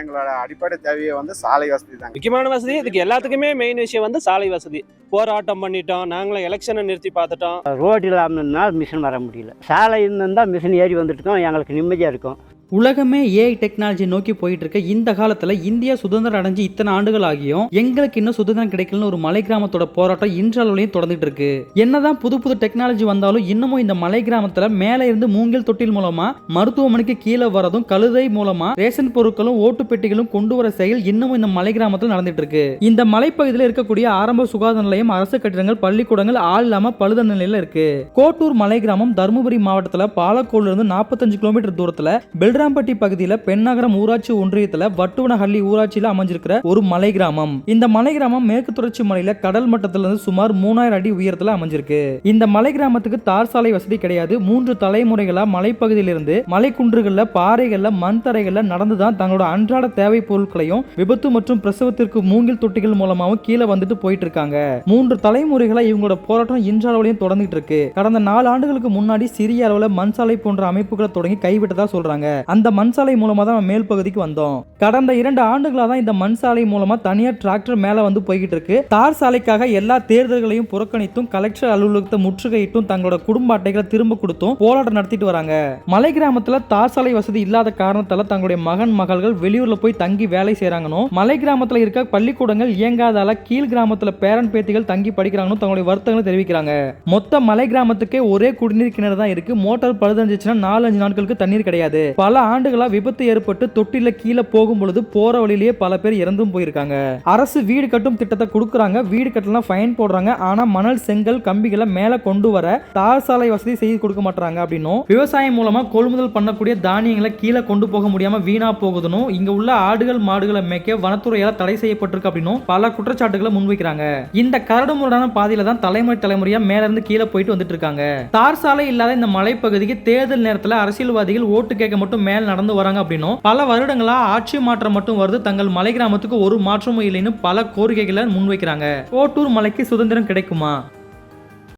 எங்களோட அடிப்படை தேவையை வந்து சாலை வசதி தான். முக்கியமான வசதி இதுக்கு எல்லாத்துக்குமே மெயின் விஷயம் வந்து சாலை வசதி. போராட்டம் பண்ணிட்டோம், நாங்களும் எலெக்ஷனை நிறுத்தி பார்த்துட்டோம். ரோடு இல்லாமல் மிஷின் வர முடியல. சாலை இருந்தால் மிஷின் ஏறி வந்துட்டு இருக்கோம், எங்களுக்கு நிம்மதியாக இருக்கும். உலகமே ஏஐ டெக்னாலஜி நோக்கி போயிட்டு இருக்க இந்த காலத்துல இந்தியா சுதந்திரம் அடைஞ்சு இத்தனை ஆண்டுகள் ஆகியும் எங்களுக்கு இன்னும் சுதந்திரம் கிடைக்கலன்னு ஒரு மலை கிராமத்தோட போராட்டம் இன்றளவுலையும் தொடர்ந்துட்டு இருக்கு. என்னதான் புது புது டெக்னாலஜி வந்தாலும் இன்னமும் இந்த மலை கிராமத்துல மேல இருந்து மூங்கில் தொட்டில் மூலமா மருத்துவமனைக்கு கீழே வரதும் கழுதை மூலமா ரேஷன் பொருட்களும் ஓட்டு பெட்டிகளும் கொண்டு வர செயல் இன்னமும் இந்த மலை கிராமத்தில் நடந்துட்டு இருக்கு. இந்த மலைப்பகுதியில் இருக்கக்கூடிய ஆரம்ப சுகாதார நிலையம், அரசு கட்டிடங்கள், பள்ளிக்கூடங்கள் ஆள் இல்லாம பழுத நிலையில இருக்கு. கோட்டூர் மலை கிராமம் தருமபுரி மாவட்டத்துல பாலக்கோடுல இருந்து 45 கிலோமீட்டர் தூரத்துல பெல்ராம்பட்டி பகுதியில் பெண்ணகரம் ஊராட்சி ஒன்றியத்தில் வட்டுவனஹள்ளி ஊராட்சியில் அமைஞ்சிருக்கிற ஒரு மலை கிராமம். இந்த மலை கிராமம் மேற்கு தொடர்ச்சி மலையில கடல் மட்டத்திலிருந்து சுமார் 3000 அடி உயரத்தில் அமைஞ்சிருக்கு. இந்த மலை கிராமத்துக்கு தார் சாலை வசதி கிடையாது. 3 தலைமுறைகளா மலைப்பகுதியிலிருந்து மலைக்குன்றுகள்ல, பாறைகள்ல, மண் தரைகள்ல நடந்துதான் தங்களோட அன்றாட தேவை பொருட்களையும் விபத்து மற்றும் பிரசவத்திற்கு மூங்கில் தொட்டிகள் மூலமாவும் கீழே வந்துட்டு போயிட்டு இருக்காங்க. 3 தலைமுறைகளா இவங்களோட போராட்டம் இன்றளவுலையும் தொடர்ந்துட்டு இருக்கு. கடந்த 4 ஆண்டுகளுக்கு முன்னாடி சிறிய அளவில் மண் சாலை போன்ற அமைப்புகளை தொடங்கி கைவிட்டதா சொல்றாங்க. அந்த மண் சாலை மூலமா தான் மேல் பகுதிக்கு வந்தோம். கடந்த 2 ஆண்டுகளா தான் இந்த மண் சாலை மூலமா தனியார் டிராக்டர் மேல வந்து போய்கிட்டு இருக்கு. தார் சாலைக்காக எல்லா தேர்தல்களையும் புறக்கணித்தும் கலெக்டர் அலுவலகத்தை முற்றுகையிட்டும் தங்களோட குடும்ப அட்டைகளை திரும்ப கொடுத்தும் போராட்டம் நடத்திட்டு வராங்க. மலை கிராமத்துல தார் சாலை வசதி இல்லாத காரணத்தால தங்களுடைய மகன் மகள்கள் வெளியூர்ல போய் தங்கி வேலை செய்யறாங்கன்னு, மலை கிராமத்துல இருக்க பள்ளிக்கூடங்கள் இயங்காதால கீழ் கிராமத்துல பேரன் பேத்திகள் தங்கி படிக்கிறாங்கன்னு தங்களுடைய வருத்தங்களை தெரிவிக்கிறாங்க. மொத்த மலை கிராமத்துக்கே ஒரே குடிநீர் கிணறு தான் இருக்கு. மோட்டார் பழுதஞ்சிச்சுன்னா 4-5 நாட்களுக்கு தண்ணீர் கிடையாது. பல ஆண்டுகளா விபத்து ஏற்பட்டு தொட்டில கீழே போகும் பொழுது போற வழியிலேயே பல பேர் இறந்தும் போயிருக்காங்க. அரசு வீடு கட்டும் திட்டத்தை கொடுக்கறாங்க, வீடு கட்டலாம் ஃபைன் போடுறாங்க. ஆனா மணல், செங்கல், கம்பிகளை மேல கொண்டு வர தார் சாலை வசதி செய்து கொடுக்க மாட்டாங்க அப்படின்னும், விவசாயம் மூலமா கொள்முதல் பண்ணக்கூடிய தானியங்களை கீழே கொண்டு போக முடியாம வீணா போகுதுன்னு, இங்க உள்ள ஆடுகள் மாடுகளை மேய்க்க வனத்துறையால தடை செய்யப்பட்டிருக்கு அப்படின்னு பல குற்றச்சாட்டுகளை முன்வைக்கிறாங்க. இந்த கரடுமுரடான பாதையில தான் தலைமுறையா மேல இருந்து கீழே போயிட்டு வந்துட்டு இருக்காங்க. தார் சாலை இல்லாத இந்த மலைப்பகுதிக்கு தேர்தல் நேரத்தில் அரசியல்வாதிகள் ஓட்டு கேட்க மட்டும் மேல் நடந்து வராங்க அப்படின்னும், பல வருடங்களா ஆட்சி மாற்றம் மட்டும் வருது, தங்கள் மலை கிராமத்துக்கு ஒரு மாற்றமும் இல்லைன்னு பல கோரிக்கைகளை முன்வைக்கிறாங்க. கோட்டூர் மலைக்கு சுதந்திரம் கிடைக்குமா?